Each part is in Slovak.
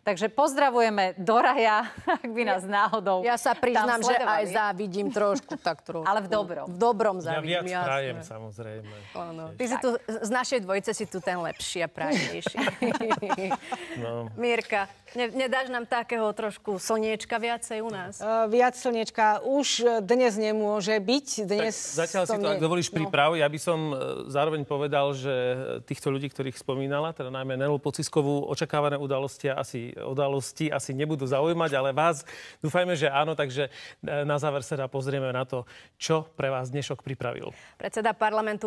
Takže pozdravujeme do raja, ak by nás náhodou. Ja sa priznám, že aj závidím trošku, tak trošku. Ale v dobrom. V dobrom závidím, ja viac prajem, samozrejme. Áno. Ty si tu, z našej dvojice si tu ten lepší a prajenejší. No. Mírka, nedáš nám takého trošku slniečka viacej u nás? Viac slniečka už dnes nemôže byť. Dnes tak zatiaľ si to, ak dovolíš, príprav. Ja by som zároveň povedal, že týchto ľudí, ktorých spomínala, teda najmä Nelu Pociskovú, očakávané udalosti asi nebudú zaujímať, ale vás dúfajme, že áno, takže na záver sa pozrieme na to, čo pre vás dnešok pripravil. Predseda parlamentu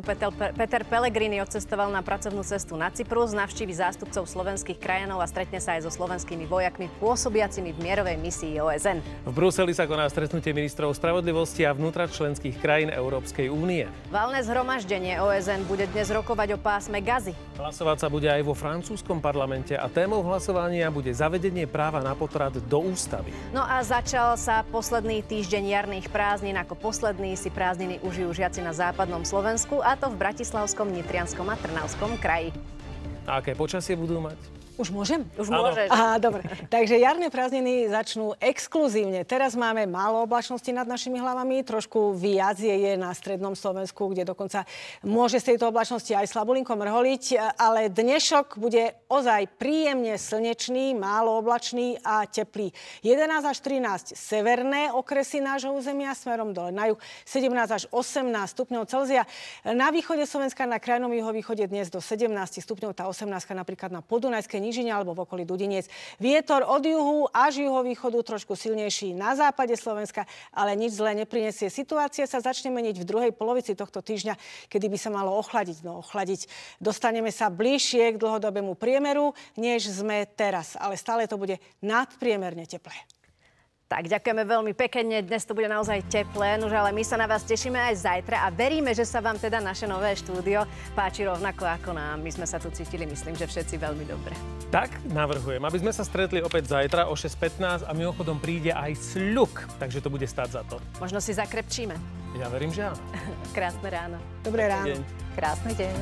Peter Pellegrini odcestoval na pracovnú cestu na Cyprus, navštívi zástupcov slovenských krajanov a stretne sa aj so slovenskými vojakmi pôsobiacimi v mierovej misii OSN. V Bruseli sa koná stretnutie ministrov spravodlivosti a vnútra členských krajín Európskej únie. Valné zhromaždenie OSN bude dnes rokovať o pásme Gazy. Hlasovať sa bude aj vo francúzskom parlamente a témou hlasovania bude zavedenie práva na potrat do ústavy. No a začal sa posledný týždeň jarných prázdnin. Ako posledný si prázdniny užijú žiaci na západnom Slovensku, a to v Bratislavskom, Nitrianskom a Trnavskom kraji. A aké počasie budú mať? Už môžem? Už môžeš. Aha, dobre. Takže jarné prázdniny začnú exkluzívne. Teraz máme málo oblačnosti nad našimi hlavami, trošku viac je na strednom Slovensku, kde dokonca môže z tejto oblačnosti aj slabulinko mrholiť, ale dnešok bude ozaj príjemne slnečný, málo oblačný a teplý. 11 až 13 severné okresy nášho územia, smerom dole na juh 17 až 18 stupňov Celzia. Na východe Slovenska, na krajnom juhovýchode dnes do 17 stupňov, tá 18 napríklad na Podunajskej nížine alebo v okolí Dudiniec. Vietor od juhu až juhovýchodu trošku silnejší na západe Slovenska, ale nič zlé neprinesie. Situácia sa začne meniť v druhej polovici tohto týždňa, kedy by sa malo ochladiť. No ochladiť. Dostaneme sa bližšie k dlhodobému priemeru, než sme teraz, ale stále to bude nadpriemerne teplé. Tak, ďakujeme veľmi pekne. Dnes to bude naozaj teplé, nože, ale my sa na vás tešíme aj zajtra a veríme, že sa vám teda naše nové štúdio páči rovnako ako nám. My sme sa tu cítili, myslím, že všetci veľmi dobre. Tak, navrhujem, aby sme sa stretli opäť zajtra o 6:15 a mimochodom príde aj sľuk, takže to bude stáť za to. Možno si zakrepčíme. Ja verím, že áno. Krásne ráno. Dobré ráno. Deň. Krásny deň.